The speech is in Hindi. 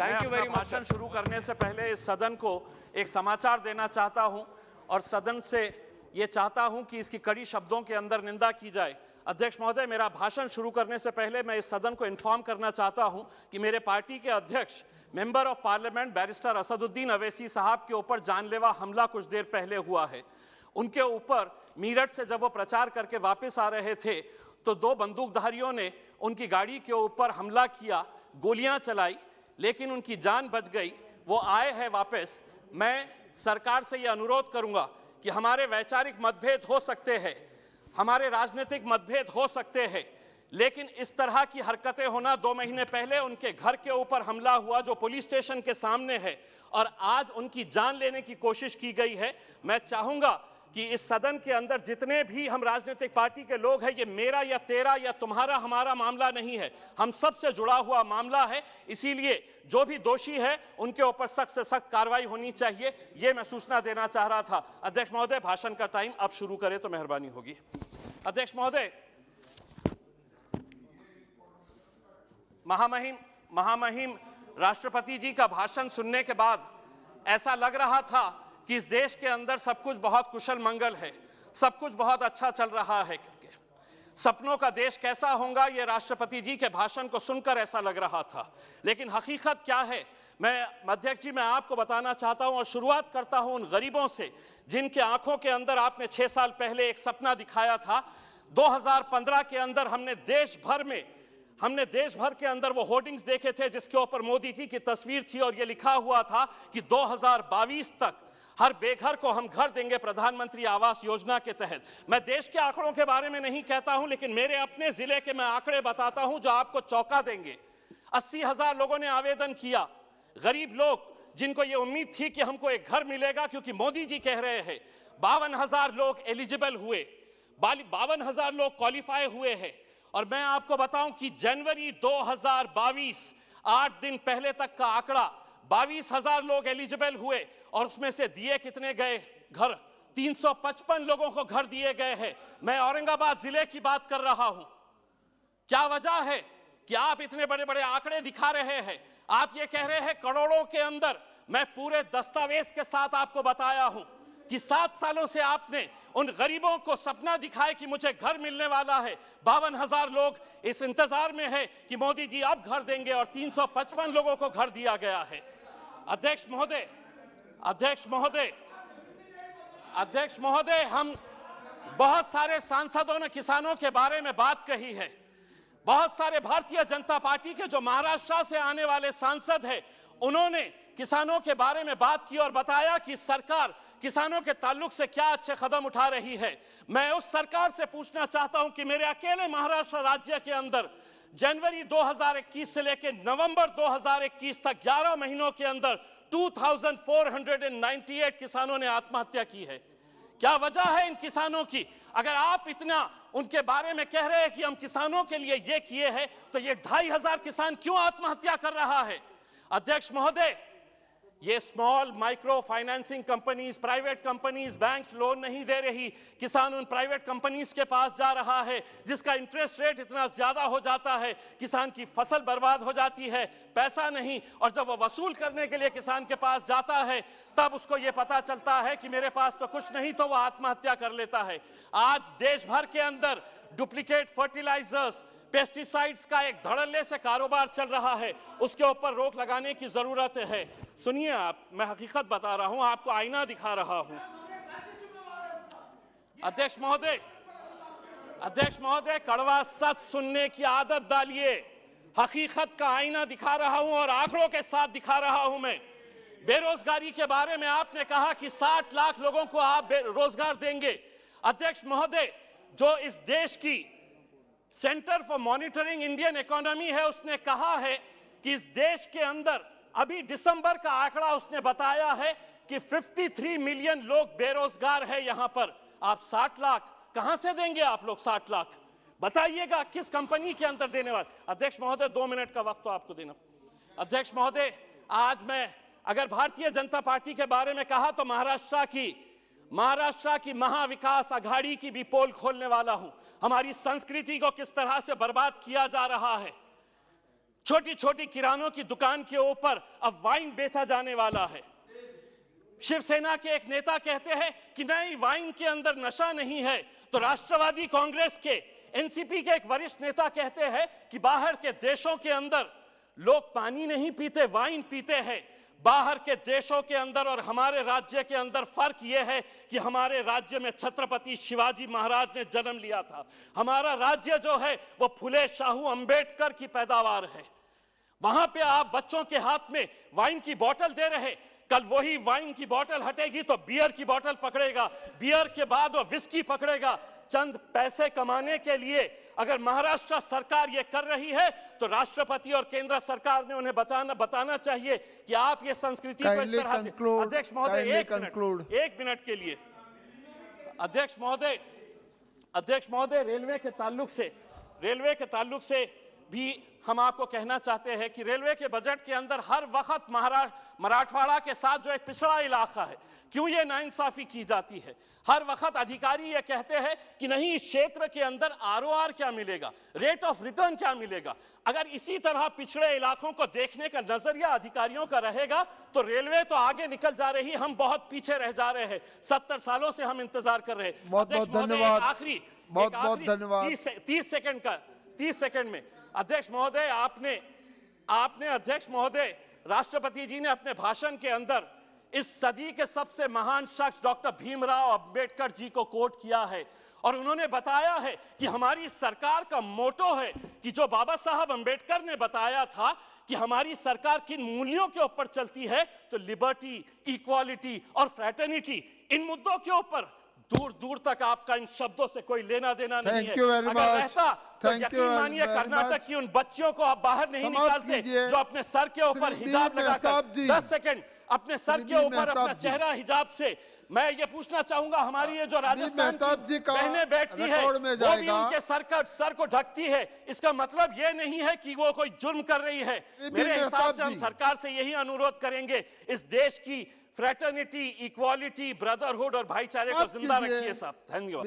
Thank you very much. भाषण शुरू करने से पहले इस सदन को एक समाचार देना चाहता हूं और सदन से ये चाहता हूं कि इसकी कड़ी शब्दों के अंदर निंदा की जाए। अध्यक्ष महोदय, मेरा भाषण शुरू करने से पहले मैं इस सदन को इन्फॉर्म करना चाहता हूं कि मेरे पार्टी के अध्यक्ष member of parliament barrister Asaduddin Owaisi साहब के ऊपर जानलेवा हमला कुछ देर पहले हुआ है। उनके ऊपर मीरठ से जब वो प्रचार करके वापस आ रहे थे तो दो बंदूकधारियों ने उनकी गाड़ी के ऊपर हमला किया, गोलियां चलाई, लेकिन उनकी जान बच गई। वो आए हैं वापस। मैं सरकार से ये अनुरोध करूंगा कि हमारे वैचारिक मतभेद हो सकते हैं, हमारे राजनीतिक मतभेद हो सकते हैं, लेकिन इस तरह की हरकतें होना, 2 महीने पहले उनके घर के ऊपर हमला हुआ जो पुलिस स्टेशन के सामने है और आज उनकी जान लेने की कोशिश की गई है। मैं चाहूंगा कि इस सदन के अंदर जितने भी हम राजनीतिक पार्टी के लोग हैं, ये मेरा या तेरा या तुम्हारा हमारा मामला नहीं है, हम सब से जुड़ा हुआ मामला है। इसीलिए जो भी दोषी है उनके ऊपर सख्त से सख्त कार्रवाई होनी चाहिए, ये मैं सूचना देना चाह रहा था। अध्यक्ष महोदय, भाषण का टाइम अब शुरू करें तो मेहरबानी होगी। अध्यक्ष महोदय, महामहिम राष्ट्रपति जी का भाषण सुनने के बाद ऐसा लग रहा था कि इस देश के अंदर सब कुछ बहुत कुशल मंगल है, सब कुछ बहुत अच्छा चल रहा है। सपनों का देश कैसा होगा, ये राष्ट्रपति जी के भाषण को सुनकर ऐसा लग रहा था, लेकिन हकीकत क्या है मैं अध्यक्ष जी मैं आपको बताना चाहता हूं और शुरुआत करता हूं उन गरीबों से जिनके आंखों के अंदर आपने 6 साल पहले एक सपना दिखाया था। 2015 के अंदर हमने देश भर के अंदर वो होर्डिंग्स देखे थे जिसके ऊपर मोदी जी की तस्वीर थी और ये लिखा हुआ था कि 2022 तक हर बेघर को हम घर देंगे प्रधानमंत्री आवास योजना के तहत। मैं देश के आंकड़ों के बारे में नहीं कहता हूं, लेकिन मेरे अपने जिले के मैं आंकड़े बताता हूं जो आपको चौंका देंगे। 80,000 लोगों ने आवेदन किया, गरीब लोग जिनको ये उम्मीद थी कि हमको एक घर मिलेगा क्योंकि मोदी जी कह रहे हैं। 52,000 लोग एलिजिबल हुए, 52,000 लोग क्वालिफाई हुए हैं। और मैं आपको बताऊं कि जनवरी 2022, 8 दिन पहले तक का आंकड़ा, 22,000 लोग एलिजिबल हुए और उसमें से दिए कितने गए घर? 355 लोगों को घर दिए गए हैं। मैं औरंगाबाद जिले की बात कर रहा हूं। क्या वजह है कि आप इतने बड़े बड़े आंकड़े दिखा रहे हैं? आप ये कह रहे हैं करोड़ों के अंदर। मैं पूरे दस्तावेज के साथ आपको बताया हूं कि 7 सालों से आपने उन गरीबों को सपना दिखाए कि मुझे घर मिलने वाला है। 52,000 लोग इस इंतजार में है कि मोदी जी अब घर देंगे और 355 लोगों को घर दिया गया है। अध्यक्ष महोदय, हम बहुत सारे सांसदों ने किसानों के बारे में बात कही है। बहुत सारे भारतीय जनता पार्टी के जो महाराष्ट्र से आने वाले सांसद हैं, उन्होंने किसानों के बारे में बात की और बताया कि सरकार किसानों के ताल्लुक से क्या अच्छे कदम उठा रही है। मैं उस सरकार से पूछना चाहता हूं कि मेरे अकेले महाराष्ट्र राज्य के अंदर जनवरी 2021 से लेकर नवंबर 2021 तक 11 महीनों के अंदर 2498 किसानों ने आत्महत्या की है। क्या वजह है इन किसानों की? अगर आप इतना उनके बारे में कह रहे हैं कि हम किसानों के लिए ये किए हैं, तो ये 2,500 किसान क्यों आत्महत्या कर रहा है? अध्यक्ष महोदय, ये small micro financing companies, private companies, banks loan नहीं दे रही, किसान उन प्राइवेट कंपनीज के पास जा रहा है जिसका इंटरेस्ट रेट इतना ज्यादा हो जाता है, किसान की फसल बर्बाद हो जाती है, पैसा नहीं, और जब वो वसूल करने के लिए किसान के पास जाता है तब उसको ये पता चलता है कि मेरे पास तो कुछ नहीं, तो वो आत्महत्या कर लेता है। आज देश भर के अंदर डुप्लीकेट फर्टिलाइजर्स, पेस्टिसाइड्स का एक धड़ल्ले से कारोबार चल रहा है, उसके ऊपर रोक लगाने की जरूरत है। सुनिए आप, मैं हकीकत बता रहा हूं, आपको आईना दिखा रहा हूं। अध्यक्ष महोदय, कड़वा सच सुनने की आदत डालिए। हकीकत का आईना दिखा रहा हूं और आंकड़ों के साथ दिखा रहा हूं मैं। बेरोजगारी के बारे में आपने कहा कि 60 लाख लोगों को आप रोजगार देंगे। अध्यक्ष महोदय, जो इस देश की centre for monitoring Indian economy है, उसने कहा है कि इस देश के अंदर अभी दिसंबर का आंकड़ा उसने बताया है कि 53 मिलियन लोग बेरोजगार है। यहां पर आप 60 लाख कहां से देंगे? आप लोग 60 लाख बताइएगा किस कंपनी के अंदर देने वाले? अध्यक्ष महोदय, 2 मिनट का वक्त तो आपको देना। अध्यक्ष महोदय, आज मैं अगर भारतीय जनता पार्टी के बारे में कहा तो महाराष्ट्र की महाविकास आघाड़ी की भी पोल खोलने वाला हूं। हमारी संस्कृति को किस तरह से बर्बाद किया जा रहा है। छोटी छोटी किरानों की दुकान के ऊपर अब वाइन बेचा जाने वाला है। शिवसेना के एक नेता कहते हैं कि नहीं, वाइन के अंदर नशा नहीं है, तो राष्ट्रवादी कांग्रेस के एनसीपी के एक वरिष्ठ नेता कहते हैं कि बाहर के देशों के अंदर लोग पानी नहीं पीते, वाइन पीते हैं। बाहर के देशों के अंदर और हमारे राज्य के अंदर फर्क यह है कि हमारे राज्य में छत्रपति शिवाजी महाराज ने जन्म लिया था। हमारा राज्य जो है वो फुले शाहू अंबेडकर की पैदावार है। वहां पे आप बच्चों के हाथ में वाइन की बोतल दे रहे, कल वही वाइन की बोतल हटेगी तो बियर की बोतल पकड़ेगा, बियर के बाद वो विस्की पकड़ेगा। चंद पैसे कमाने के लिए अगर महाराष्ट्र सरकार ये कर रही है तो राष्ट्रपति और केंद्र सरकार ने उन्हें बताना चाहिए कि आप ये संस्कृति को इस तरह से। अध्यक्ष महोदय, एक मिनट के लिए। अध्यक्ष महोदय, रेलवे के ताल्लुक से भी हम आपको कहना चाहते हैं कि रेलवे के बजट के अंदर हर वक्त मराठवाड़ा के साथ जो एक पिछड़ा इलाका है, क्यों ये नाइंसाफी की जाती है? हर वक्त अधिकारी ये कहते हैं कि नहीं, इस क्षेत्र के अंदर आरओआर क्या मिलेगा, रेट ऑफ रिटर्न क्या मिलेगा। अगर इसी तरह पिछड़े इलाकों को देखने का नजरिया अधिकारियों का रहेगा तो रेलवे तो आगे निकल जा रही, हम बहुत पीछे रह जा रहे हैं। 70 सालों से हम इंतजार कर रहे हैं। बहुत धन्यवाद। आखिरी 30 सेकंड में अध्यक्ष महोदय, आपने अध्यक्ष महोदय, राष्ट्रपति जी ने अपने भाषण के अंदर इस सदी के सबसे महान शख्स डॉक्टर भीमराव अंबेडकर जी को कोट किया है और उन्होंने बताया है कि हमारी सरकार का मोटो है कि जो बाबा साहब अंबेडकर ने बताया था कि हमारी सरकार किन मूल्यों के ऊपर चलती है, तो लिबर्टी, इक्वालिटी और फ्रैटर्निटी, इन मुद्दों के ऊपर दूर दूर तक आपका इन शब्दों से कोई लेना देना नहीं है। अगर रहता तो यकीन मानिए कर्नाटक की उन बच्चियों को आप बाहर नहीं निकालते जो अपने सर के ऊपर हिजाब लगाकर 10 सेकंड अपने सर के ऊपर अपना चेहरा हिजाब से। मैं ये पूछना चाहूंगा, हमारी ये जो राजस्थान की बहनें बैठती है वो भी उनके सर को ढकती है, इसका मतलब ये नहीं है कि वो कोई जुर्म कर रही है। मेरे हिसाब से हम सरकार से यही अनुरोध करेंगे, इस देश की फ्रेटर्निटी, इक्वालिटी, ब्रदरहुड और भाईचारे को जिंदा रखिए साहब। धन्यवाद।